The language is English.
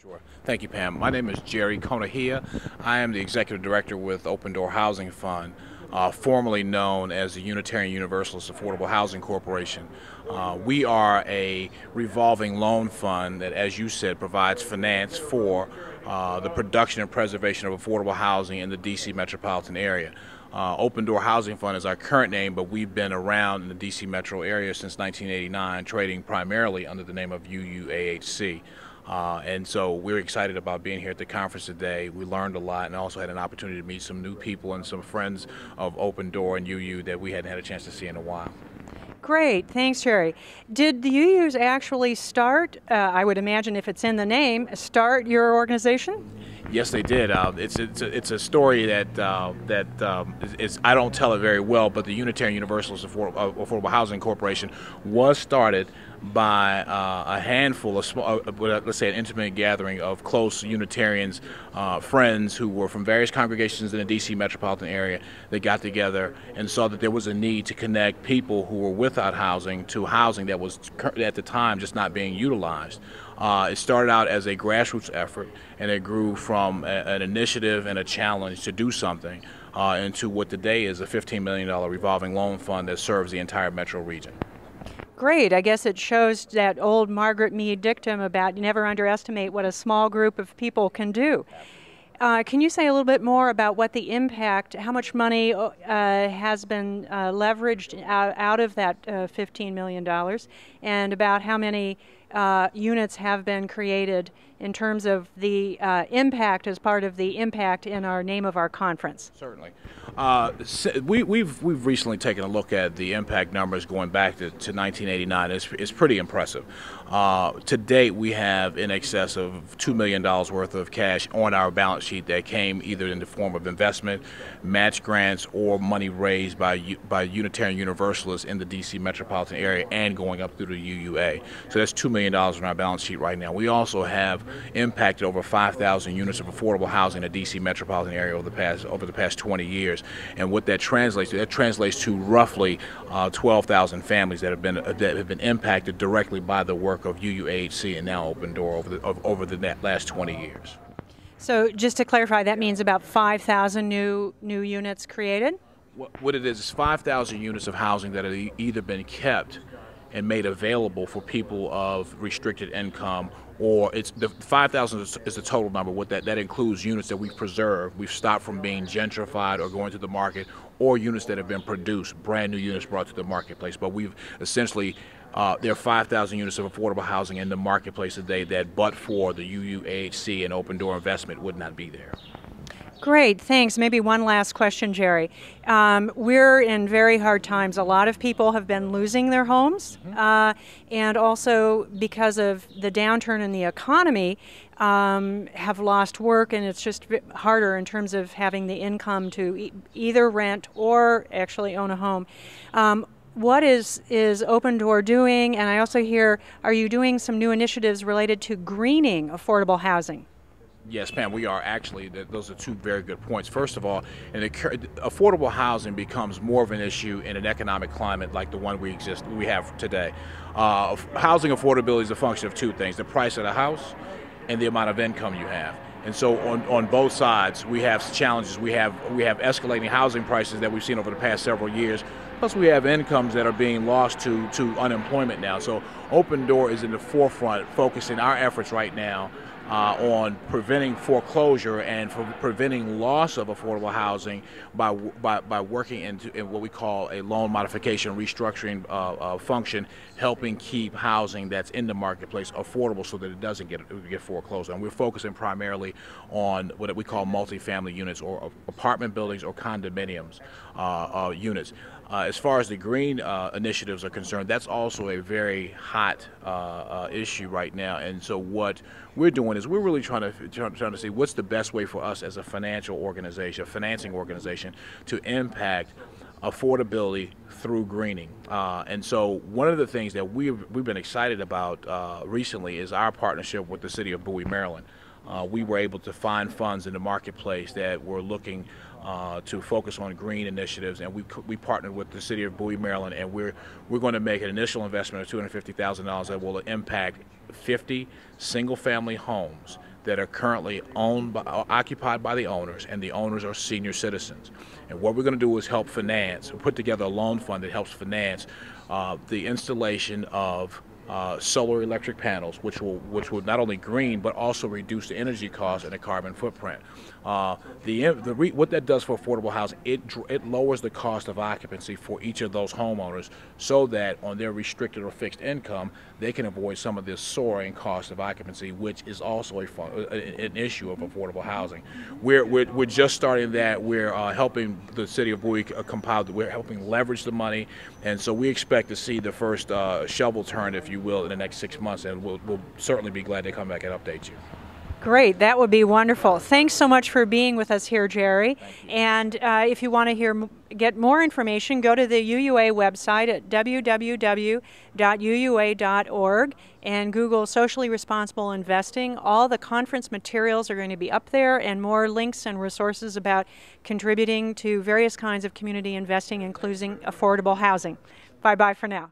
Sure. Thank you, Pam. My name is Jerry Konohia. I am the Executive Director with Open Door Housing Fund, formerly known as the Unitarian Universalist Affordable Housing Corporation. We are a revolving loan fund that, as you said, provides finance for the production and preservation of affordable housing in the D.C. metropolitan area. Open Door Housing Fund is our current name, but we've been around in the D.C. metro area since 1989, trading primarily under the name of UUAHC. And so we're excited about being here at the conference today. We learned a lot and also had an opportunity to meet some new people and some friends of Open Door and UU that we hadn't had a chance to see in a while. Great, thanks, Jerry. Did the UUs actually start, I would imagine if it's in the name, start your organization? Yes, they did. It's a story that I don't tell it very well, but the Unitarian Universalist Affordable Housing Corporation was started by a handful of small, let's say an intimate gathering of close Unitarians, friends who were from various congregations in the D.C. metropolitan area. They got together and saw that there was a need to connect people who were without housing to housing that was at the time just not being utilized. It started out as a grassroots effort, and it grew from an initiative and a challenge to do something into what today is a $15 million revolving loan fund that serves the entire metro region. Great. I guess it shows that old Margaret Mead dictum about never underestimate what a small group of people can do. Can you say a little bit more about what the impact, how much money has been leveraged out of that $15 million, and about how many units have been created in terms of the impact as part of the impact in our name of our conference? Certainly. We've recently taken a look at the impact numbers going back to 1989. It's pretty impressive. To date, we have in excess of $2 million worth of cash on our balance sheet that came either in the form of investment, match grants, or money raised by Unitarian Universalists in the D.C. metropolitan area and going up through the UUA. So that's $2 million on our balance sheet right now. We also have impacted over 5,000 units of affordable housing in the D.C. metropolitan area over the past 20 years. And what that translates to roughly 12,000 families that have been impacted directly by the work of UUAHC and now Open Door over the last 20 years. So just to clarify, that means about 5,000 new units created? What it is 5,000 units of housing that have either been kept and made available for people of restricted income, or it's the 5,000 is the total number. What that includes units that we've preserved, we've stopped from being gentrified or going to the market, or units that have been produced, brand new units brought to the marketplace. But we've essentially there are 5,000 units of affordable housing in the marketplace today that, but for the UUAHC and Open Door investment, would not be there. Great, thanks. Maybe one last question, Jerry. We're in very hard times. A lot of people have been losing their homes, and also because of the downturn in the economy, have lost work, and it's just harder in terms of having the income to either rent or actually own a home. What is Open Door doing? And I also hear, are you doing some new initiatives related to greening affordable housing? Yes, Pam, we are actually. Those are two very good points. First of all, affordable housing becomes more of an issue in an economic climate like the one we have today. Housing affordability is a function of two things: the price of the house and the amount of income you have. And so on both sides, we have challenges. We have escalating housing prices that we've seen over the past several years. Plus, we have incomes that are being lost to unemployment now. So Open Door is in the forefront, focusing our efforts right now on preventing foreclosure and for preventing loss of affordable housing by working in what we call a loan modification restructuring function, helping keep housing that's in the marketplace affordable so that it doesn't get foreclosed. And we're focusing primarily on what we call multifamily units or apartment buildings or condominiums units. As far as the green initiatives are concerned, that's also a very hot issue right now. And so what we're doing is we're really trying to see what's the best way for us as a financial organization, a financing organization, to impact affordability through greening. And so one of the things that we've been excited about recently is our partnership with the city of Bowie, Maryland. We were able to find funds in the marketplace that were looking to focus on green initiatives, and we partnered with the city of Bowie, Maryland, and we're going to make an initial investment of $250,000 that will impact 50 single-family homes that are currently occupied by the owners, and the owners are senior citizens. And what we're going to do is help finance, put together a loan fund that helps finance the installation of solar electric panels, which will not only green but also reduce the energy cost and the carbon footprint. What that does for affordable housing, it lowers the cost of occupancy for each of those homeowners, so that on their restricted or fixed income they can avoid some of this soaring cost of occupancy, which is also an issue of affordable housing. We're just starting that. We're helping the city of Bowie compile. We're helping leverage the money, and so we expect to see the first shovel turn, if you will, in the next 6 months, and we'll certainly be glad to come back and update you. Great, that would be wonderful. Thanks so much for being with us here, Jerry. And if you want to get more information, go to the UUA website at www.uua.org and Google Socially Responsible Investing. All the conference materials are going to be up there, and more links and resources about contributing to various kinds of community investing, including affordable housing. Bye-bye for now.